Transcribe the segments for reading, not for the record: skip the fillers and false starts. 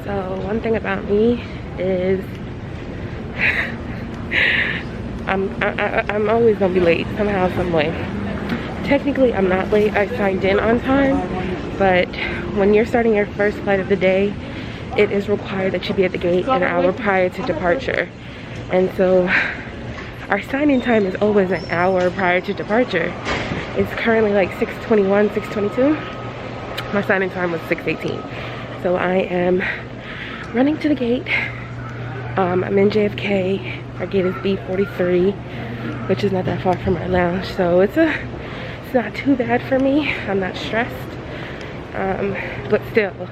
So one thing about me is I'm always gonna be late somehow, some way. Technically, I'm not late. I signed in on time, but when you're starting your first flight of the day, it is required that you be at the gate an hour prior to departure. And so our sign-in time is always an hour prior to departure. It's currently like 6:21, 6:22. My sign-in time was 6:18. So I am running to the gate. I'm in JFK. Our gate is B43, which is not that far from our lounge. So it's not too bad for me. I'm not stressed. But still,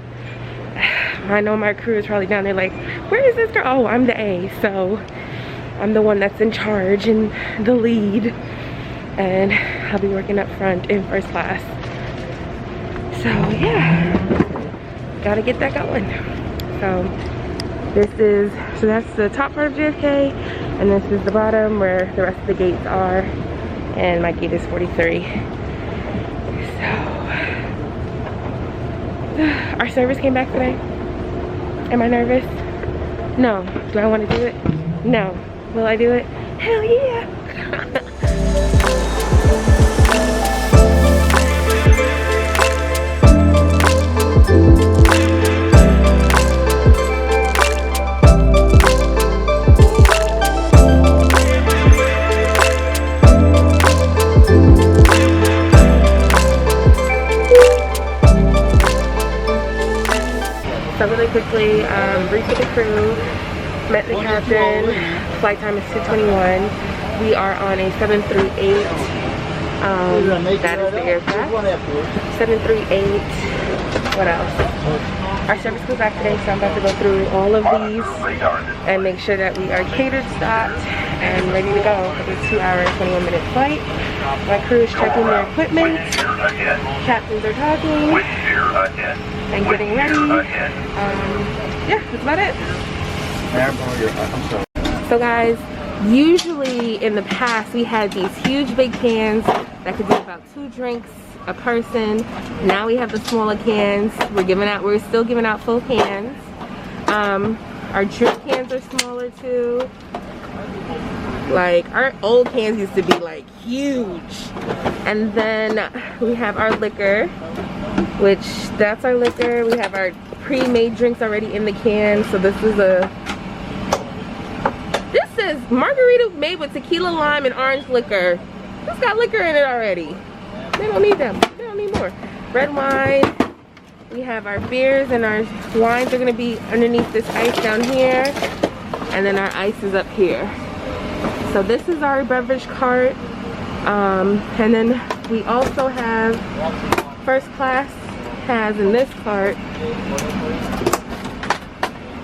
I know my crew is probably down there like, where is this girl? Oh, I'm the A. So I'm the one that's in charge and the lead. And I'll be working up front in first class. So yeah, gotta get that going. So that's the top part of JFK, and this is the bottom where the rest of the gates are, and my gate is 43. So our service came back today. Am I nervous? No. Do I want to do it? No. Will I do it? Hell yeah. So really quickly, briefed with the crew, met the captain. Flight time is 2:21. We are on a 738. That is the aircraft. 738. What else? Our service goes back today, so I'm about to go through all of these and make sure that we are catered, stocked, and ready to go for this 2-hour, 21-minute flight. My crew is checking their equipment. Captains are talking and getting ready. Yeah, that's about it. So guys, usually in the past we had these huge big cans that could do about 2 drinks a person. Now we have the smaller cans. We're still giving out full cans. Our drink cans are smaller too. Like our old cans used to be like huge. And then we have our liquor, which that's our liquor. We have our pre-made drinks already in the can. So this is margarita made with tequila, lime, and orange liquor. This got liquor in it already. They don't need them. They don't need more. Red wine. We have our beers, and our wines are gonna be underneath this ice down here. And then our ice is up here. So this is our beverage cart. And then we also have first class has in this cart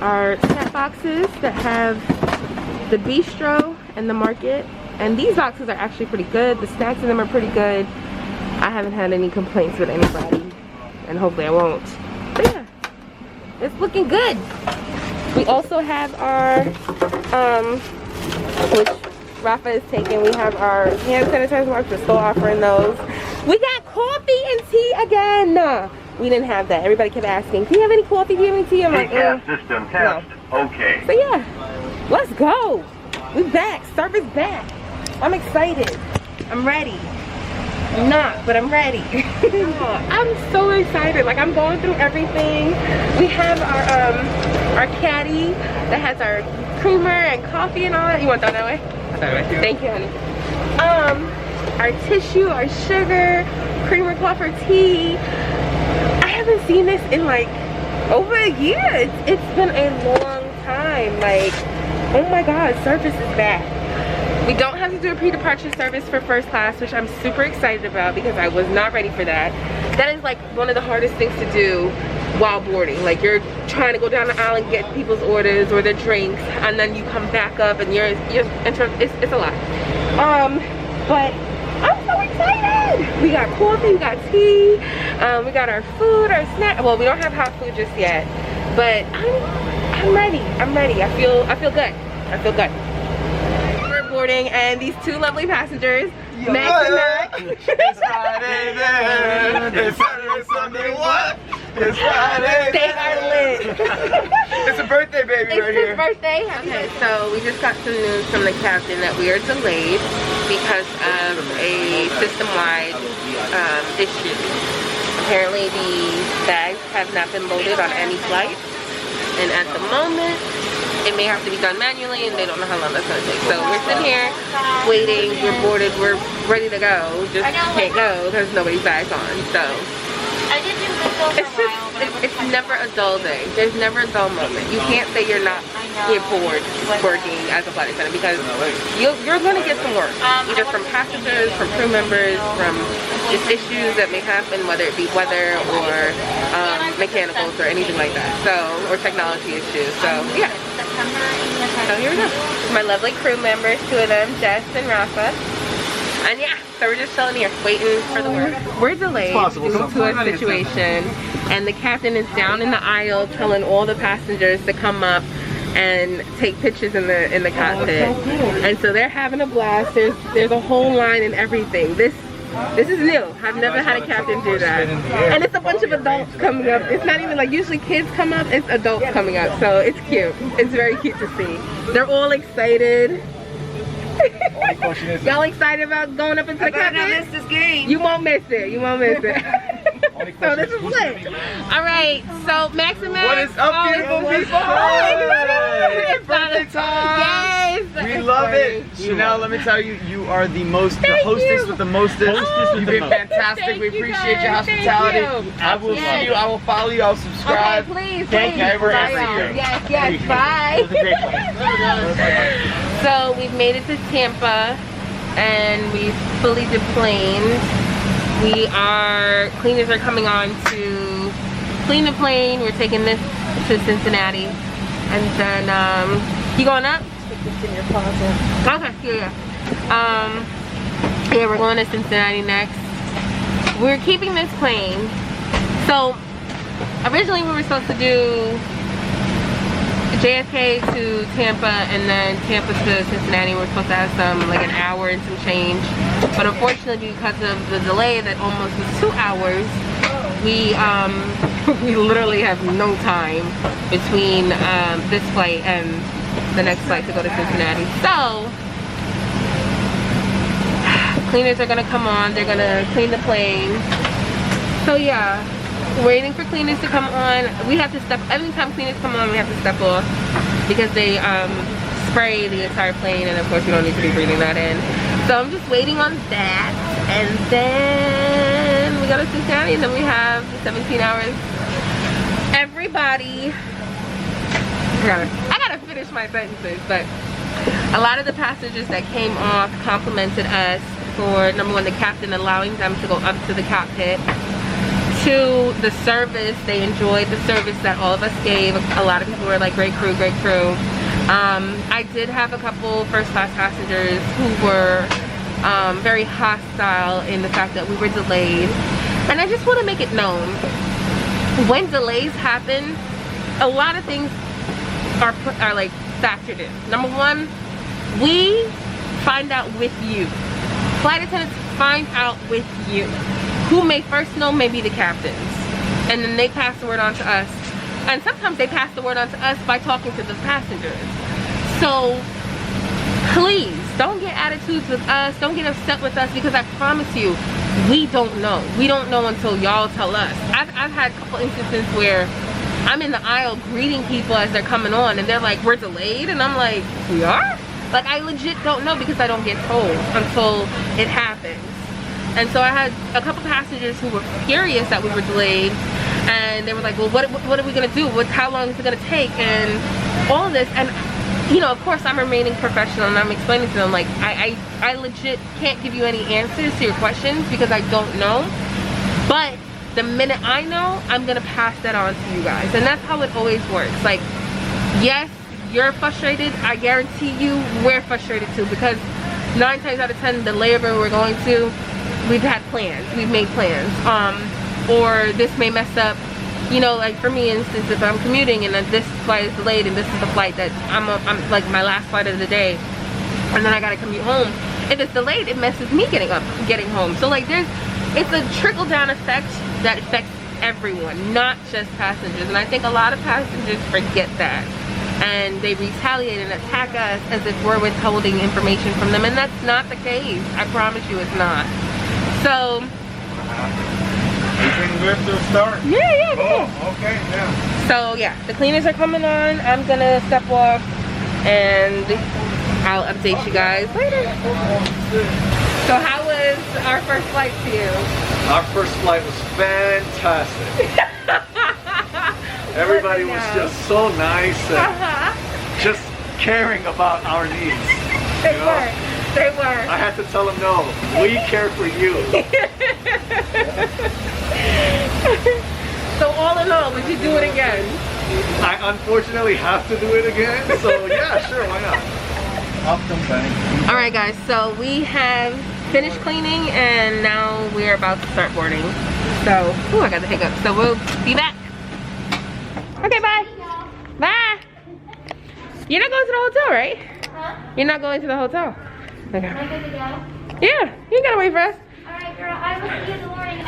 our snack boxes that have the bistro and the market, and these boxes are actually pretty good. The snacks in them are pretty good. I haven't had any complaints with anybody, and hopefully I won't. But yeah, it's looking good. We also have our which Rafa is taking, we have our hand sanitizer marks. We're still offering those. We got coffee and tea again. We didn't have that. Everybody kept asking, do you have any coffee? Do you have any tea? I'm like, system test. No. Okay. So yeah, let's go. We back. Service back. I'm excited. I'm ready. I'm not, but I'm ready. I'm so excited. Like, I'm going through everything. We have our caddy that has our creamer and coffee and all that. You want that way? Thank you, honey. Our tissue, our sugar, creamer cloth for tea. I haven't seen this in like over a year. It's been a long time. Like, oh my God, service is back. We don't have to do a pre-departure service for first class, which I'm super excited about because I was not ready for that. That is like one of the hardest things to do while boarding. Like, you're trying to go down the aisle and get people's orders or their drinks, and then you come back up and it's a lot. But I'm so excited. We got coffee, we got tea, we got our food, our snack. Well, we don't have hot food just yet, but I'm ready. I'm ready. I feel good. I feel good. We're boarding, and these two lovely passengers, Max and Mac. It's Friday then. It's Saturday, Sunday, what? It's Friday. They are lit. It's a birthday baby right here. It's his birthday? Okay, so we just got some news from the captain that we are delayed because of a system-wide issue. Apparently the bags have not been loaded on any flight, and at the moment it may have to be done manually, and they don't know how long that's going to take. So we're sitting here waiting, we're boarded, we're ready to go, just can't go because nobody's bags on. So it's never a dull day. There's never a dull moment. You can't say you're not bored working as a flight attendant, because you're going to get some work, either from passengers, from crew members, from just issues that may happen, whether it be weather or mechanicals or anything like that. So, or technology issues. So yeah. So here we go. My lovely crew members, 2 of them, Jess and Rafa. And yeah, so we're just chilling here, waiting for the work. We're delayed due to a situation, and the captain is down in the aisle telling all the passengers to come up and take pictures in the cockpit. And so they're having a blast. There's a whole line and everything. This is new. I've never had a captain do that. And it's a bunch of adults coming up. It's not even like usually kids come up, it's adults coming up. So it's cute. It's very cute to see. They're all excited. Y'all excited about going up into the cockpit? I miss this game. You won't miss it. You won't miss it. So this is lit. Alright, so Max and Max. What is up, beautiful people? It's birthday time. Yes. We love it. Chanel, let me tell you, you are the hostess with the mostest. You've been fantastic. We appreciate your hospitality. I will see you. I will follow you. I'll subscribe. Okay, please. Thank you. Yes, bye. So we've made it to Tampa and we've fully deplaned. Cleaners are coming on to clean the plane. We're taking this to Cincinnati. And then, you going up? Take this in your closet. Okay, yeah. Yeah, we're going to Cincinnati next. We're keeping this plane. So, originally we were supposed to do JFK to Tampa and then Tampa to Cincinnati. We're supposed to have like an hour and some change. But unfortunately, because of the delay that almost was 2 hours, we literally have no time between this flight and the next flight to go to Cincinnati. So, cleaners are gonna come on. They're gonna clean the plane. So yeah. Waiting for cleaners to come on. We have to step, every time cleaners come on, we have to step off because they spray the entire plane, and of course we don't need to be breathing that in. So I'm just waiting on that, and then we go to Cincinnati, and then we have 17 hours. Everybody, I gotta finish my sentences, but a lot of the passengers that came off complimented us for, number one, the captain allowing them to go up to the cockpit. 2, the service. They enjoyed the service that all of us gave. A lot of people were like, great crew, great crew. I did have a couple first class passengers who were very hostile in the fact that we were delayed. And I just want to make it known, when delays happen, a lot of things are like factored in. Number one, we find out with you. Flight attendants find out with you. Who may first know may be the captains, and then they pass the word on to us, and sometimes they pass the word on to us by talking to the passengers. So please don't get attitudes with us, don't get upset with us, because I promise you, we don't know. We don't know until y'all tell us. I've had a couple instances where I'm in the aisle greeting people as they're coming on, and they're like, we're delayed, and I'm like, we are? Like, I legit don't know because I don't get told until it happens. And so I had a couple passengers who were furious that we were delayed, and they were like, well, what are we gonna do? How long is it gonna take? And all of this, and you know, of course I'm remaining professional, and I'm explaining to them, like, I legit can't give you any answers to your questions because I don't know. But the minute I know, I'm gonna pass that on to you guys. And that's how it always works. Like, yes, you're frustrated. I guarantee you we're frustrated too, because 9 times out of 10, the layover we're going to, we've had plans, we've made plans, or this may mess up, you know, like for me, instance, if I'm commuting and this flight is delayed and this is the flight that I'm like my last flight of the day, and then I gotta commute home. If it's delayed, it messes me getting home. So like it's a trickle down effect that affects everyone, not just passengers. And I think a lot of passengers forget that. And they retaliate and attack us as if we're withholding information from them. And that's not the case. I promise you it's not. So... Everything good to start? Yeah. Oh, okay, yeah. So yeah, the cleaners are coming on. I'm gonna step off and I'll update you guys later. So how was our first flight to you? Our first flight was fantastic. Everybody was just so nice and just caring about our needs. They were. I had to tell them, no, we care for you. So all in all, would you do it again? I unfortunately have to do it again, so yeah, sure, why not? All right, guys, so we have finished cleaning and now we're about to start boarding. So, I got the hiccup. So we'll be back. Okay, bye. Bye. You're not going to the hotel, right? Huh? You're not going to the hotel. Okay. Am I good to go? Yeah, you gotta wait for us. Alright, girl, I will see you in the morning.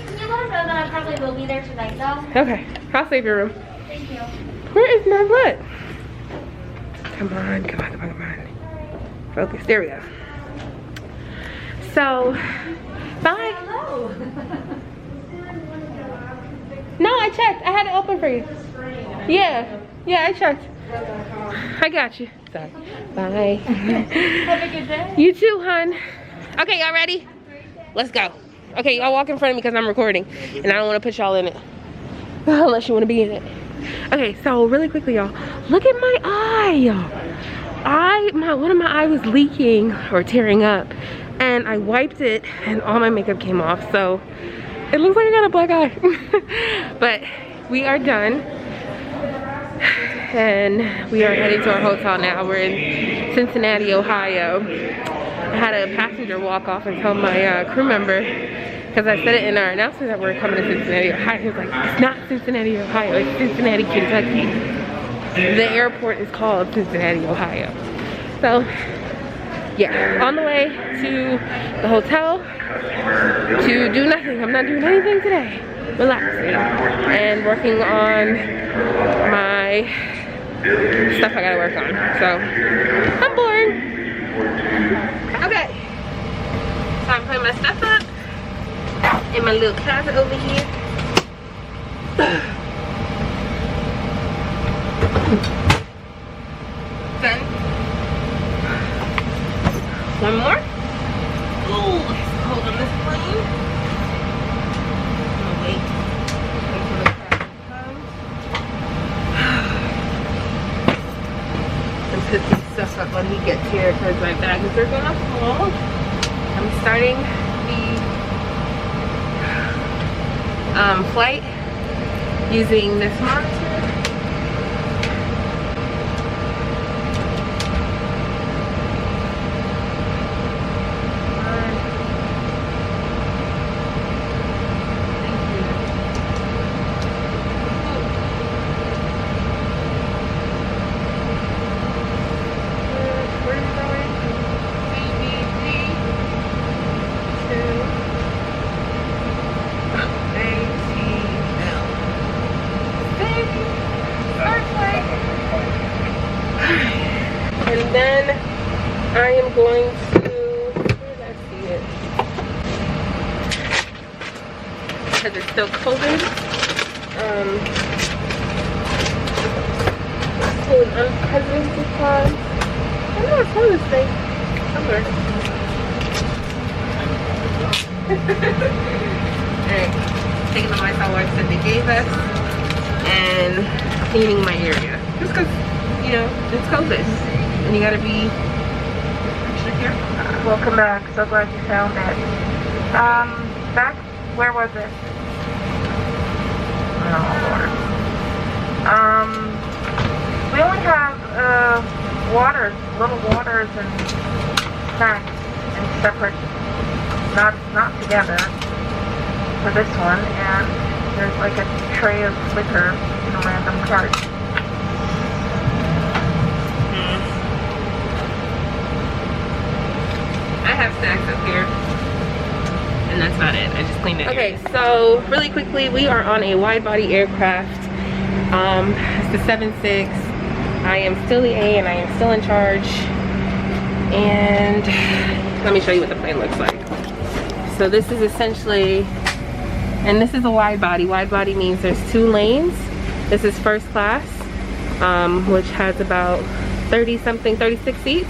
Can you let us know that I probably will be there tonight, though? Okay, I'll save your room. Thank you. Where is my butt? Come on. Focus, there we go. So, bye. Hello. No, I checked. I had it open for you. Yeah, I checked. I got you. Sorry. Bye. Have a good day. You too, hun. Okay, y'all ready? Let's go. Okay, y'all walk in front of me because I'm recording. And I don't want to put y'all in it. Unless you want to be in it. Okay, so really quickly, y'all. Look at my eye. One of my eye was leaking or tearing up. And I wiped it and all my makeup came off. So it looks like I got a black eye. But we are done. And we are heading to our hotel now. We're in Cincinnati, Ohio. I had a passenger walk off and tell my crew member, because I said it in our announcement that we're coming to Cincinnati, Ohio. He was like, it's not Cincinnati, Ohio, it's Cincinnati, Kentucky. The airport is called Cincinnati, Ohio. So, yeah, on the way to the hotel to do nothing. I'm not doing anything today. Relaxing and working on my stuff I gotta work on. So I'm bored. Okay. So I'm putting my stuff up in my little closet over here. Done. One more. Ooh, it's cold on this plane. Wait until the captain comes. And put this stuff up when he gets here because my bags are gonna fall. I'm starting the flight using this monitor. And then I am going to, where did I see it? Because it's still COVID. To an unprecedented time. I know I saw this thing somewhere. Alright, taking the Lysol wipes that they gave us and cleaning my area. Just because, you know, it's COVID. And you gotta be extra careful. Welcome back. So glad you found it. Back, where was it? Oh, Lord. We only have waters, little waters and snacks in separate, not together for this one. And there's like a tray of liquor in a random cart. I have snacks up here. And that's about it. I just cleaned it. Okay, so really quickly, we are on a wide body aircraft. It's the 7-6. I am still the A and I am still in charge. And let me show you what the plane looks like. So this is essentially, and this is a wide body. Wide body means there's 2 lanes. This is first class, which has about 30-something, 36 seats.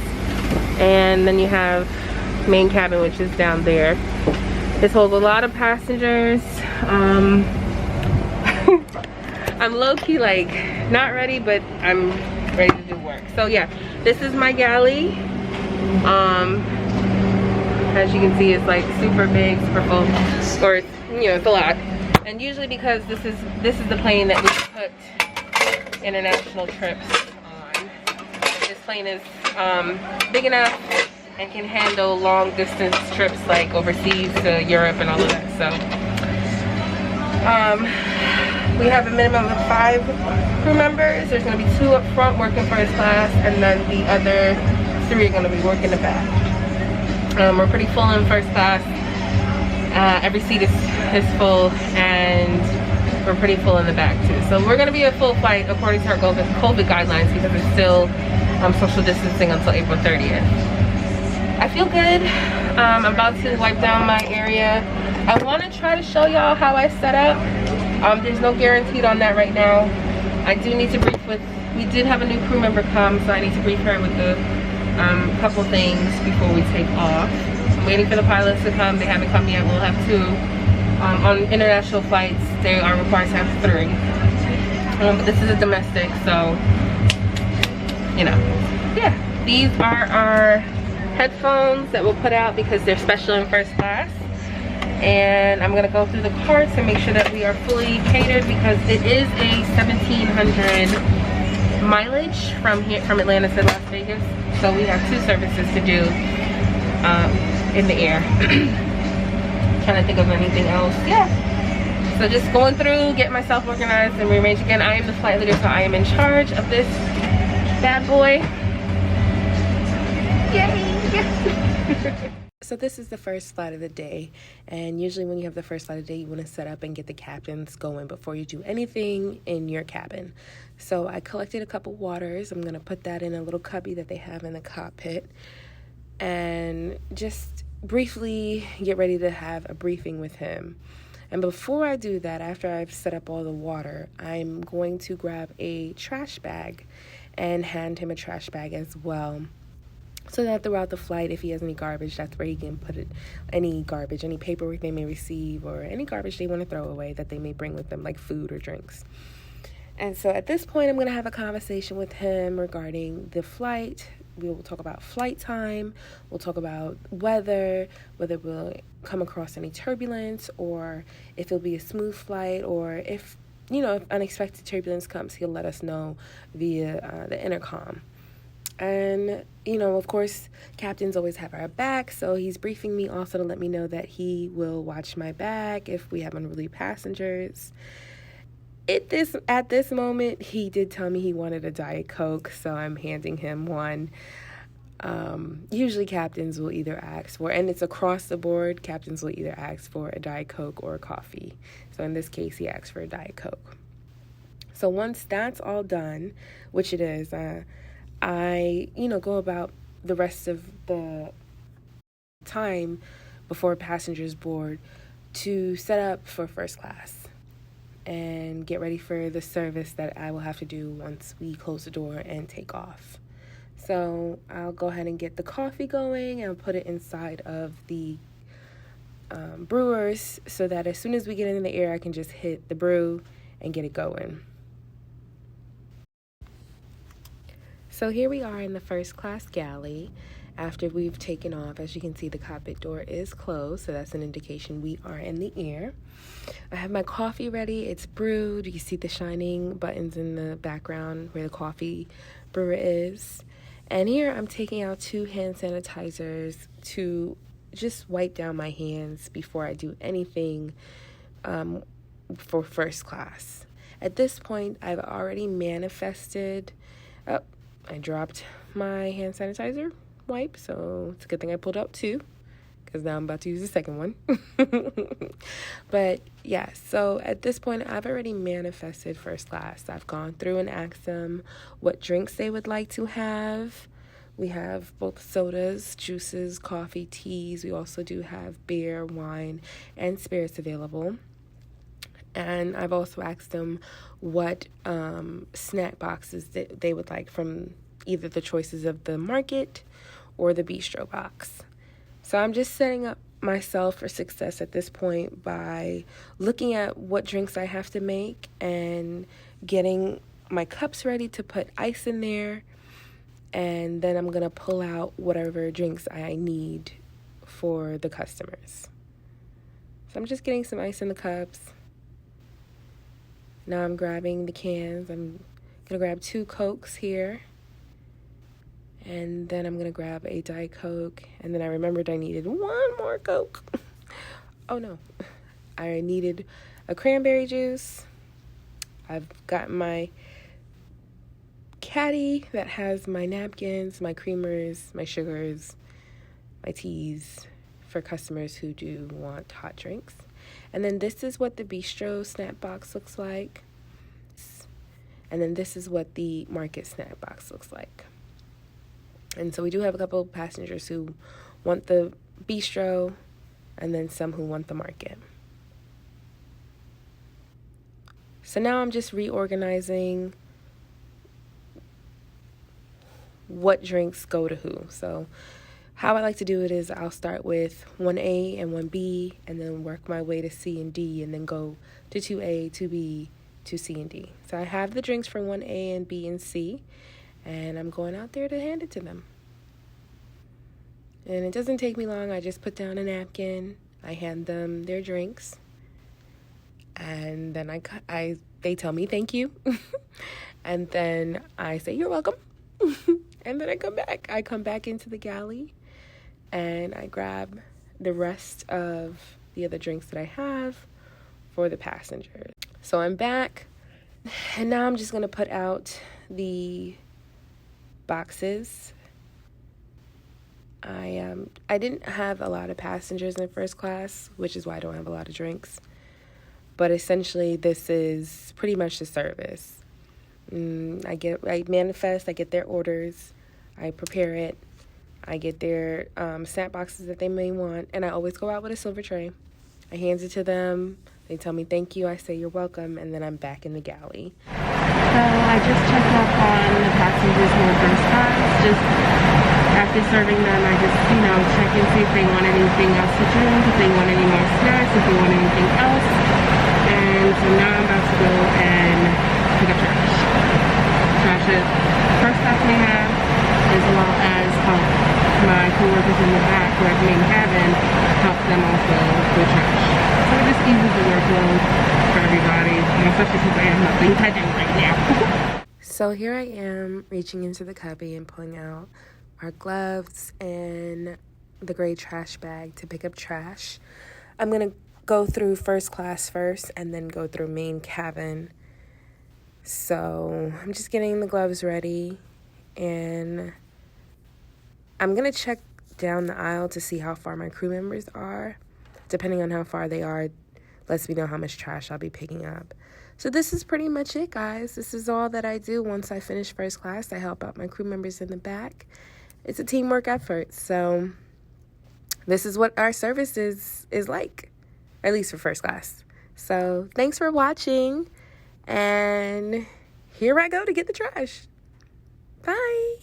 And then you have main cabin, which is down there. This holds a lot of passengers. I'm low-key like not ready, but I'm ready to do work. So yeah, this is my galley. As you can see, it's like super big, super full, or you know, it's a lot. And usually because this is the plane that we put international trips on. This plane is big enough and can handle long distance trips like overseas to Europe and all of that. So we have a minimum of 5 crew members. There's going to be 2 up front working first class, and then the other 3 are going to be working the back. We're pretty full in first class. Every seat is full, and we're pretty full in the back too. So we're going to be a full flight according to our COVID guidelines, because it's still social distancing until April 30th. I feel good. I'm about to wipe down my area. I want to try to show y'all how I set up. There's no guaranteed on that right now. I do need to brief with, we did have a new crew member come, so I need to brief her with the couple things before we take off. I'm waiting for the pilots to come. They haven't come yet. We'll have 2. On international flights, they are required to have 3. But this is a domestic, so, you know. Yeah, these are our headphones that we'll put out because they're special in first class. And I'm gonna go through the carts and make sure that we are fully catered, because it is a 1,700 mileage from Atlanta to Las Vegas. So we have 2 services to do in the air. Trying to think of anything else. Yeah. So just going through, getting myself organized and rearrange again. I am the flight leader, so I am in charge of this bad boy. Yay! So this is the first flight of the day, and usually when you have the first flight of the day, you want to set up and get the captains going before you do anything in your cabin. So I collected a couple waters. I'm going to put that in a little cubby that they have in the cockpit, and just briefly get ready to have a briefing with him. And before I do that, after I've set up all the water, I'm going to grab a trash bag and hand him a trash bag as well, so that throughout the flight, if he has any garbage, that's where he can put it. Any garbage, any paperwork they may receive, or any garbage they want to throw away that they may bring with them, like food or drinks. And so at this point, I'm going to have a conversation with him regarding the flight. We will talk about flight time. We'll talk about weather, whether we'll come across any turbulence, or if it'll be a smooth flight, or if, you know, if unexpected turbulence comes, he'll let us know via the intercom. And, you know, of course, captains always have our back, so he's briefing me also to let me know that he will watch my back if we have unruly passengers. At this moment, he did tell me he wanted a Diet Coke, so I'm handing him one. Usually captains will either ask for, and it's across the board, captains will either ask for a Diet Coke or a coffee. So in this case, he asked for a Diet Coke. So once that's all done, which it is, I, go about the rest of the time before passengers board to set up for first class and get ready for the service that I will have to do once we close the door and take off. So I'll go ahead and get the coffee going and put it inside of the brewers, so that as soon as we get in the air, I can just hit the brew and get it going. So here we are in the first class galley after we've taken off. As you can see, the cockpit door is closed, so that's an indication we are in the air. I have my coffee ready. It's brewed. You can see the shining buttons in the background where the coffee brewer is. And here I'm taking out 2 hand sanitizers to just wipe down my hands before I do anything for first class. At this point, I've already manifested. I dropped my hand sanitizer wipe, so it's a good thing I pulled out 2, because now I'm about to use the second one. But yeah, so at this point, I've already manifested first class. I've gone through and asked them what drinks they would like to have. We have both sodas, juices, coffee, teas. We also do have beer, wine, and spirits available. And I've also asked them what snack boxes that they would like from either the choices of the market or the bistro box. So I'm just setting up myself for success at this point by looking at what drinks I have to make and getting my cups ready to put ice in there. And then I'm going to pull out whatever drinks I need for the customers. So I'm just getting some ice in the cups. Now I'm grabbing the cans. I'm going to grab 2 Cokes here. And then I'm going to grab a Diet Coke. And then I remembered I needed 1 more Coke. Oh no. I needed a cranberry juice. I've got my caddy that has my napkins, my creamers, my sugars, my teas for customers who do want hot drinks. And then this is what the bistro snack box looks like. And then this is what the market snack box looks like. And so we do have a couple of passengers who want the bistro and then some who want the market. So now I'm just reorganizing what drinks go to who. So how I like to do it is I'll start with 1A and 1B and then work my way to C and D and then go to 2A, 2B, to C and D. So I have the drinks for 1A and B and C and I'm going out there to hand it to them. And it doesn't take me long. I just put down a napkin. I hand them their drinks. And then they tell me thank you. And then I say, you're welcome. And then I come back. I come back into the galley and I grab the rest of the other drinks that I have for the passengers. So I'm back. And now I'm just going to put out the boxes. I didn't have a lot of passengers in first class, which is why I don't have a lot of drinks. But essentially, this is pretty much the service. I manifest, I get their orders, I prepare it, I get their snack boxes that they may want, and I always go out with a silver tray. I hand it to them, they tell me thank you, I say you're welcome, and then I'm back in the galley. So I just checked up on the passengers who were first class. Just after serving them, I just, check and see if they want anything else to drink, if they want any more snacks, if they want anything else. And so now I'm about to go and pick up trash. Trash is first class we have, as well as help my coworkers in the back who are in the main cabin, help them also with trash. So it just eases the workload for everybody, and especially since I have nothing to do right now. So here I am reaching into the cubby and pulling out our gloves and the gray trash bag to pick up trash. I'm going to go through first class first and then go through main cabin. So I'm just getting the gloves ready and I'm going to check down the aisle to see how far my crew members are. Depending on how far they are, lets me know how much trash I'll be picking up. So this is pretty much it, guys. This is all that I do once I finish first class. I help out my crew members in the back. It's a teamwork effort. So this is what our service is like, at least for first class. So thanks for watching. And here I go to get the trash. Bye.